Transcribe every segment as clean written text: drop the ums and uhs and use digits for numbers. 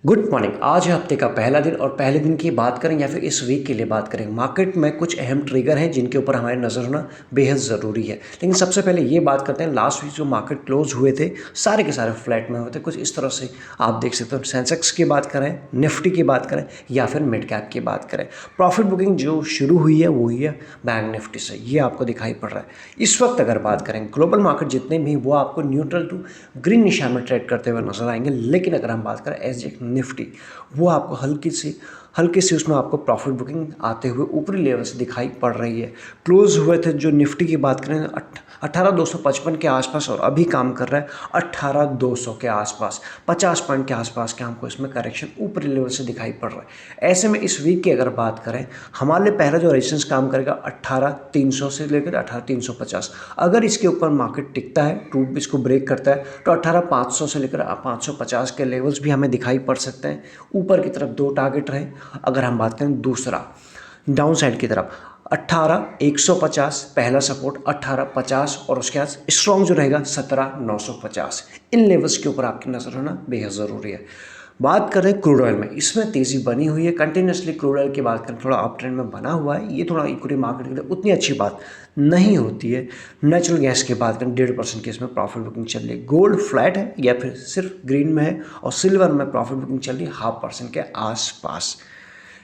Good morning. आज है हफ्ते का पहला दिन और पहले दिन की बात करें या फिर इस वीक के लिए बात करें, मार्केट में कुछ अहम ट्रिगर हैं जिनके ऊपर हमारी नज़र होना बेहद ज़रूरी है। लेकिन सबसे पहले ये बात करते हैं, लास्ट वीक जो मार्केट क्लोज हुए थे सारे के सारे फ्लैट में हुए थे, कुछ इस तरह से आप देख सकते हो। सेंसेक्स की बात करें, निफ्टी की बात करें या फिर मिड कैप की बात करें, प्रॉफिट बुकिंग जो शुरू हुई है वो हुई है बैंक निफ्टी से, ये आपको दिखाई पड़ रहा है। इस वक्त अगर बात करें ग्लोबल मार्केट जितने भी वो आपको न्यूट्रल टू ग्रीन निशान में ट्रेड करते हुए नजर आएंगे। लेकिन अगर हम बात करें एसजी निफ्टी, वो आपको हल्की सी उसमें आपको प्रॉफिट बुकिंग आते हुए ऊपरी लेवल से दिखाई पड़ रही है। क्लोज हुए थे जो निफ्टी की बात करें 18,255 के आसपास और अभी काम कर रहा है 18,200 के आसपास, 50 पॉइंट के आसपास के हमको इसमें करेक्शन ऊपरी लेवल से दिखाई पड़ रहा है। ऐसे में इस वीक की अगर बात करें, हमारे लिए पहला जो रेजिस्टेंस काम करेगा 18,300 से लेकर 18,350। अगर इसके ऊपर मार्केट टिकता है, टूट इसको ब्रेक करता है, तो 18,500 से लेकर 550 के लेवल्स भी हमें दिखाई पड़ सकते हैं। ऊपर की तरफ दो टारगेट रहे। अगर हम बात करें दूसरा डाउन साइड की तरफ, 18,150 पहला सपोर्ट, 18,50 और उसके बाद स्ट्रॉन्ग जो रहेगा 17,950। इन लेवल्स के ऊपर आपकी नज़र होना बेहद ज़रूरी है। बात करें क्रूड ऑयल में, इसमें तेज़ी बनी हुई है कंटिन्यूसली। क्रूड ऑयल की बात करें, थोड़ा अप ट्रेंड में बना हुआ है, ये थोड़ा इक्विटी मार्केट के लिए उतनी अच्छी बात नहीं होती है। नेचुरल गैस की बात करें, 1.5% की इसमें प्रॉफिट बुकिंग चल रही है। गोल्ड फ्लैट है या फिर सिर्फ ग्रीन में है और सिल्वर में प्रॉफिट बुकिंग चल रही है 0.5% के आसपास।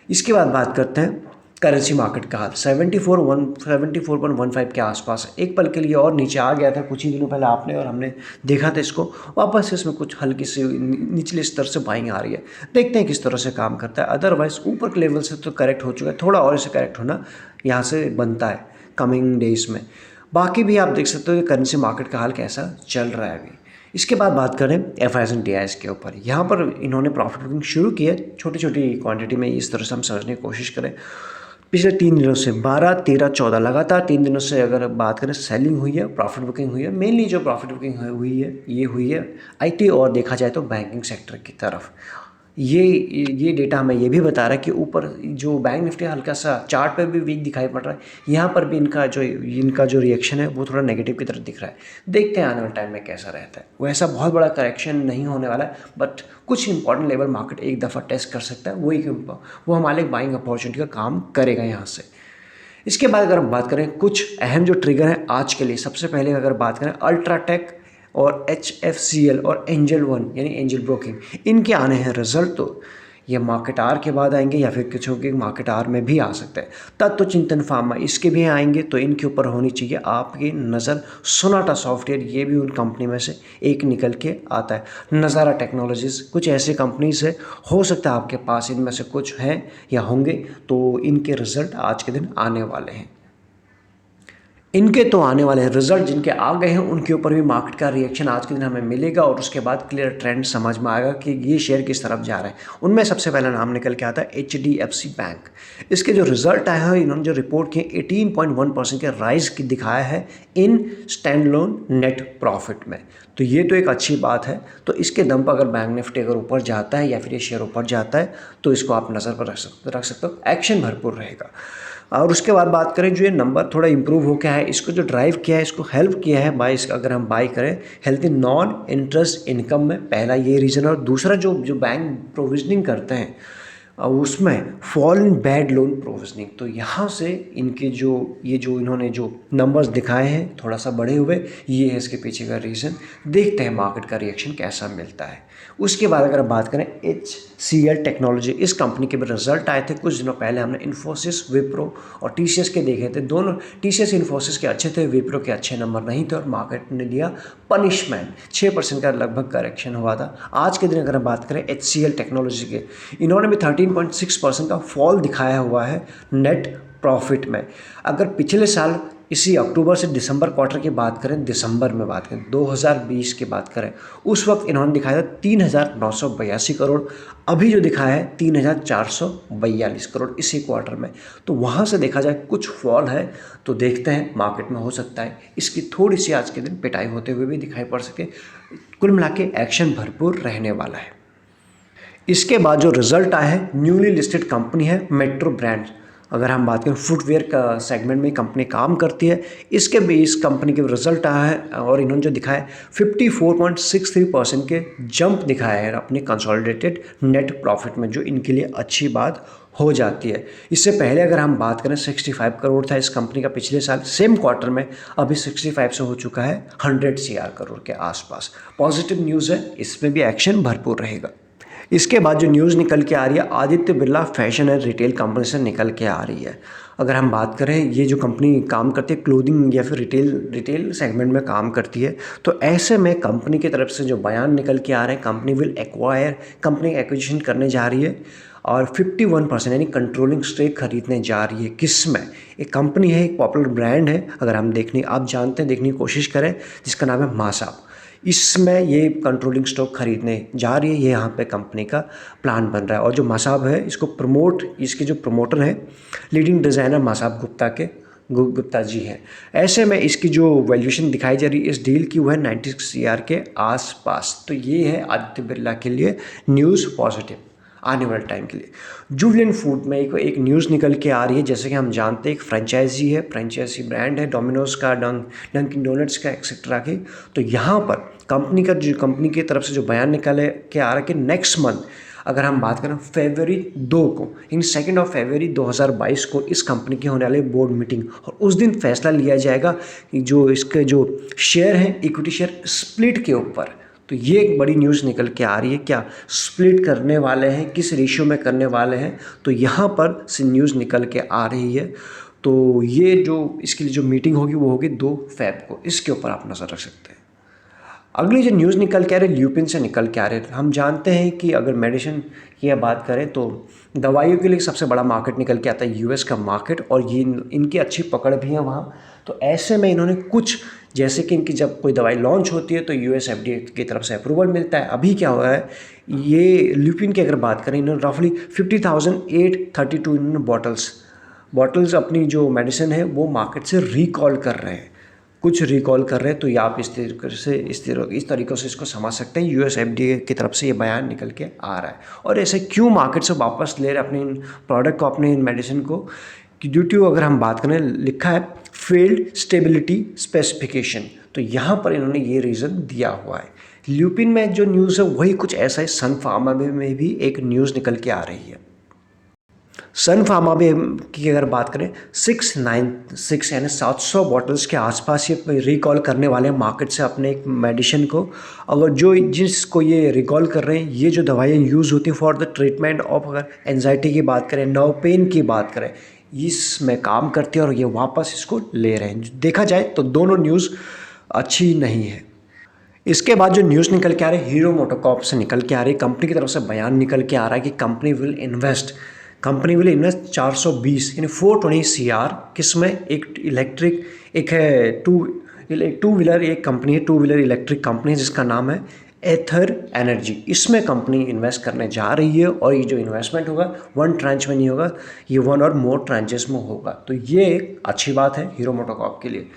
इसके बाद बात करते हैं करेंसी मार्केट का हाल, 74.15 के आसपास एक पल के लिए और नीचे आ गया था कुछ ही दिनों पहले आपने और हमने देखा था इसको। वापस इसमें कुछ हल्की सी निचले स्तर से बाइंग आ रही है, देखते हैं किस तरह से काम करता है। अदरवाइज ऊपर के लेवल से तो करेक्ट हो चुका है, थोड़ा और इसे करेक्ट होना यहाँ से बनता है कमिंग डेज में। बाकी भी आप देख सकते हो कि करेंसी मार्केट का हाल कैसा चल रहा है अभी। इसके बाद बात करें एफआईएस एंड डीआईएस के ऊपर, यहाँ पर इन्होंने प्रॉफिट बुकिंग शुरू की है छोटी छोटी क्वांटिटी में। इस तरह से हम समझने की कोशिश करें, पिछले 3 दिनों से 12, 13, 14 लगातार 3 दिनों से अगर बात करें सेलिंग हुई है, प्रॉफिट बुकिंग हुई है। मेनली जो प्रॉफिट बुकिंग हुई है ये हुई है आईटी और देखा जाए तो बैंकिंग सेक्टर की तरफ। ये डेटा हमें ये भी बता रहा है कि ऊपर जो बैंक निफ्टी हल्का सा चार्ट पर भी वीक दिखाई पड़ रहा है, यहाँ पर भी इनका जो रिएक्शन है वो थोड़ा नेगेटिव की तरफ दिख रहा है। देखते हैं आने वाले टाइम में कैसा रहता है। वैसा बहुत बड़ा करेक्शन नहीं होने वाला है, बट कुछ इंपॉर्टेंट लेवल मार्केट एक दफ़ा टेस्ट कर सकता है, वो हमारे बाइंग अपॉर्चुनिटी का काम करेगा यहाँ से। इसके बाद अगर हम बात करें कुछ अहम जो ट्रिगर हैं आज के लिए, सबसे पहले अगर बात करें अल्ट्राटेक और HFCL और एंजल वन यानी एंजल ब्रोकिंग, इनके आने हैं रिजल्ट। तो ये मार्केट आर के बाद आएंगे या फिर कुछ के मार्केट आर में भी आ सकते हैं। तत्व चिंतन फार्मा इसके भी आएंगे, तो इनके ऊपर होनी चाहिए आपकी नज़र। सोनाटा सॉफ्टवेयर ये भी उन कंपनी में से एक निकल के आता है। नज़ारा टेक्नोलॉजीज़, कुछ ऐसे कंपनीज है, हो सकता है आपके पास इनमें से कुछ हैं या होंगे, तो इनके रिजल्ट आज के दिन आने वाले हैं। इनके तो आने वाले हैं रिजल्ट, जिनके आ गए हैं उनके ऊपर भी मार्केट का रिएक्शन आज के दिन हमें मिलेगा और उसके बाद क्लियर ट्रेंड समझ में आएगा कि ये शेयर किस तरफ जा रहा है। उनमें सबसे पहला नाम निकल के आता है HDFC बैंक। इसके जो रिजल्ट आया है, इन्होंने जो रिपोर्ट किए 18.1% के राइज की दिखाया है in stand loan net profit में, तो ये तो एक अच्छी बात है। तो इसके दम पर अगर बैंक निफ्टी अगर ऊपर जाता है या फिर ये शेयर ऊपर जाता है तो इसको आप नज़र पर रख सकते हो, एक्शन भरपूर रहेगा। और उसके बाद बात करें जो ये नंबर थोड़ा इंप्रूव हो गया है, इसको जो ड्राइव किया है, इसको हेल्प किया है बाई, अगर हम बाई करें हेल्थी नॉन इंटरेस्ट इनकम में, पहला ये रीज़न। और दूसरा जो बैंक प्रोविजनिंग करते हैं उसमें fall in bad loan provisioning, तो यहाँ से इनके जो इन्होंने जो नंबर्स दिखाए हैं थोड़ा सा बढ़े हुए, ये है इसके पीछे का रीज़न। देखते हैं मार्केट का रिएक्शन कैसा मिलता है। उसके बाद अगर बात करें HCL टेक्नोलॉजी, इस कंपनी के भी रिजल्ट आए थे कुछ दिनों पहले। हमने इन्फोसिस, विप्रो और TCS के देखे थे, दोनों TCS इन्फोसिस के अच्छे थे, विप्रो के अच्छे नंबर नहीं थे और मार्केट ने दिया पनिशमेंट। 6% का लगभग करेक्शन हुआ था। आज के दिन अगर हम बात करें HCL टेक्नोलॉजी के, इन्होंने भी 13.6% का फॉल दिखाया हुआ है नेट प्रॉफिट में। अगर पिछले साल इसी अक्टूबर से दिसंबर क्वार्टर की बात करें, दिसंबर में बात करें 2020 की बात करें, उस वक्त इन्होंने दिखाया था 3,982 करोड़, अभी जो दिखाया है 3,442 करोड़ इसी क्वार्टर में। तो वहाँ से देखा जाए कुछ फॉल है, तो देखते हैं मार्केट में हो सकता है इसकी थोड़ी सी आज के दिन पिटाई होते हुए भी दिखाई पड़ सके। कुल मिला के एक्शन भरपूर रहने वाला है। इसके बाद जो रिजल्ट आया है, न्यूली लिस्टेड कंपनी है मेट्रो ब्रांड, अगर हम बात करें फुटवेयर का सेगमेंट में कंपनी काम करती है, इसके बेस कंपनी के रिजल्ट आया है और इन्होंने जो दिखाया 54.63% के जंप दिखाया है अपने कंसोलिडेटेड नेट प्रॉफिट में, जो इनके लिए अच्छी बात हो जाती है। इससे पहले अगर हम बात करें 65 करोड़ था इस कंपनी का पिछले साल सेम क्वार्टर में, अभी 65 से हो चुका है 100 करोड़ के आसपास। पॉजिटिव न्यूज़ है, इसमें भी एक्शन भरपूर रहेगा। इसके बाद जो न्यूज़ निकल के आ रही है Aditya Birla fashion and retail company से निकल के आ रही है। अगर हम बात करें ये जो कंपनी काम करती है क्लोथिंग या फिर रिटेल सेगमेंट में काम करती है, तो ऐसे में कंपनी की तरफ से जो बयान निकल के आ रहे हैं, कंपनी एक्विजिशन करने जा रही है और 51% यानी कंट्रोलिंग स्टेक खरीदने जा रही है। किसमें? एक कंपनी है, एक पॉपुलर ब्रांड है, अगर हम आप जानते हैं, देखने की कोशिश करें, जिसका नाम है मासाब। इसमें ये कंट्रोलिंग स्टॉक खरीदने जा रही है, ये यहाँ पे कंपनी का प्लान बन रहा है। और जो मासाब है इसके जो प्रमोटर हैं लीडिंग डिज़ाइनर मासाब गुप्ता जी हैं। ऐसे में इसकी जो वैल्यूएशन दिखाई जा रही है इस डील की, वो है 96 CR के आसपास। तो ये है आदित्य बिरला के लिए न्यूज़ पॉजिटिव आने वाले टाइम के लिए। जुबिलेंट फूड में एक न्यूज़ निकल के आ रही है, जैसे कि हम जानते हैं एक फ्रेंचाइजी ब्रांड है डोमिनोज का, डंकिन डोनट्स का, एक्सेट्रा की। तो यहाँ पर कंपनी की तरफ से जो बयान निकल के आ रहा है कि नेक्स्ट मंथ, अगर हम बात करें फरवरी 2 को, इन 2 फरवरी 2022 को इस कंपनी की होने वाली बोर्ड मीटिंग, और उस दिन फैसला लिया जाएगा कि जो इसके जो शेयर हैं इक्विटी शेयर स्प्लिट के ऊपर। तो ये एक बड़ी न्यूज़ निकल के आ रही है, क्या स्प्लिट करने वाले हैं, किस रेशियो में करने वाले हैं, तो यहाँ पर से न्यूज़ निकल के आ रही है। तो ये जो इसके लिए जो मीटिंग होगी वो होगी 2 फरवरी को, इसके ऊपर आप नज़र रख सकते हैं। अगली जो न्यूज़ निकल के आ रही है ल्यूपिन से निकल के आ रहे हैं। हम जानते हैं कि अगर मेडिसिन की बात करें तो दवाइयों के लिए सबसे बड़ा मार्केट निकल के आता है यूएस का मार्केट, और ये इनकी अच्छी पकड़ भी है वहाँ। तो ऐसे में इन्होंने कुछ, जैसे कि इनकी जब कोई दवाई लॉन्च होती है तो यूएस FDA की तरफ से अप्रूवल मिलता है। अभी क्या हुआ है, ये ल्यूपिन की अगर बात करें, इन्होंने रफली 50,832 इन्होंने बॉटल्स अपनी जो मेडिसिन है वो मार्केट से रिकॉल कर रहे हैं, तो ये आप इस तरीक़े से इसको समझ सकते हैं। यूएस FDA की तरफ से ये बयान निकल के आ रहा है। और ऐसे क्यों मार्केट से वापस ले रहे अपने इन प्रोडक्ट को, अपने इन मेडिसिन को, कि ड्यू टू, अगर हम बात करें, लिखा है फेल्ड स्टेबिलिटी स्पेसिफिकेशन। तो यहाँ पर इन्होंने ये रीज़न दिया हुआ है। ल्यूपिन में जो न्यूज़ है वही कुछ ऐसा है। सन फार्मा में भी एक न्यूज़ निकल के आ रही है। सन फार्मा में की अगर बात करें 696 यानी 700 बॉटल्स के आसपास ये रिकॉल करने वाले हैं मार्केट से अपने एक मेडिसिन को। अगर जिसको ये रिकॉल कर रहे हैं, ये जो दवाइयाँ यूज़ होती हैं फॉर द ट्रीटमेंट ऑफ, अगर एंजाइटी की बात करें, नर्व पेन की बात करें, इसमें काम करती है और ये वापस इसको ले रहे हैं। देखा जाए तो दोनों न्यूज़ अच्छी नहीं है। इसके बाद जो न्यूज़ निकल के आ रही है हीरो मोटोकॉर्प से निकल के आ रही है। कंपनी की तरफ से बयान निकल के आ रहा है कि कंपनी विल इन्वेस्ट 420 यानी 420 CR किसमें, एक है टू व्हीलर, एक कंपनी है टू व्हीलर इलेक्ट्रिक कंपनी जिसका नाम है एथर एनर्जी। इसमें कंपनी इन्वेस्ट करने जा रही है और ये जो इन्वेस्टमेंट होगा 1 ट्रांच में नहीं होगा, ये 1 और मोर ट्रांचेस में होगा। तो ये एक अच्छी बात है हीरो मोटोकॉर्प के लिए।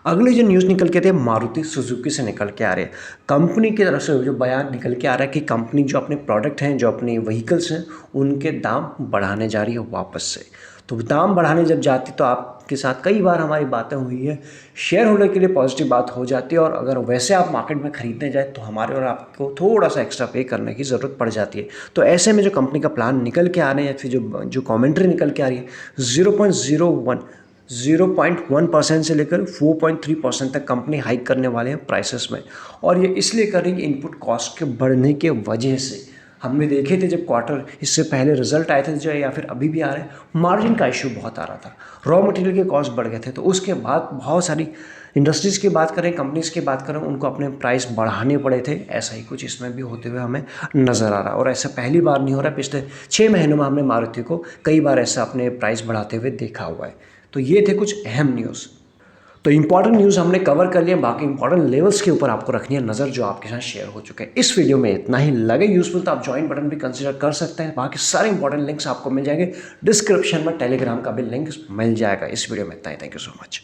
अगली जो न्यूज़ निकल के आती है मारुति सुजुकी से निकल के आ रहे हैं। कंपनी की तरफ से जो बयान निकल के आ रहा है कि कंपनी जो अपने प्रोडक्ट हैं, जो अपने व्हीकल्स हैं, उनके दाम बढ़ाने जा रही है वापस से। तो दाम बढ़ाने जब जाती तो आपके साथ कई बार हमारी बातें हुई है, शेयर होल्डर के लिए पॉजिटिव बात हो जाती है। और अगर वैसे आप मार्केट में खरीदने जाए तो हमारे और आपको थोड़ा सा एक्स्ट्रा पे करने की ज़रूरत पड़ जाती है। तो ऐसे में जो कंपनी का प्लान निकल के आ रहे हैं या फिर जो कॉमेंट्री निकल के आ रही है 0.1% से लेकर 4.3% तक कंपनी हाइक करने वाले हैं प्राइसेस में। और ये इसलिए कर रही है इनपुट कॉस्ट के बढ़ने के वजह से। हमने देखे थे जब क्वार्टर इससे पहले रिजल्ट आए थे जो, या फिर अभी भी आ रहे हैं, मार्जिन का इशू बहुत आ रहा था, रॉ मटेरियल के कॉस्ट बढ़ गए थे। तो उसके बाद बहुत सारी इंडस्ट्रीज़ की बात करें, कंपनीज़ की बात करें, उनको अपने प्राइस बढ़ाने पड़े थे। ऐसा ही कुछ इसमें भी होते हुए हमें नज़र आ रहा है। और ऐसा पहली बार नहीं हो रहा, पिछले 6 महीनों में हमने मारुति को कई बार ऐसा अपने प्राइस बढ़ाते हुए देखा हुआ है। तो ये थे कुछ अहम न्यूज़। तो इंपॉर्टेंट न्यूज़ हमने कवर कर लिया, बाकी इंपॉर्टेंट लेवल्स के ऊपर आपको रखनी है नज़र, जो आपके साथ शेयर हो चुके हैं। इस वीडियो में इतना ही। लगे यूजफुल तो आप ज्वाइन बटन भी कंसीडर कर सकते हैं। बाकी सारे इंपॉर्टेंट लिंक्स आपको मिल जाएंगे डिस्क्रिप्शन में, टेलीग्राम का भी लिंक मिल जाएगा। इस वीडियो में इतना ही। Thank you so much.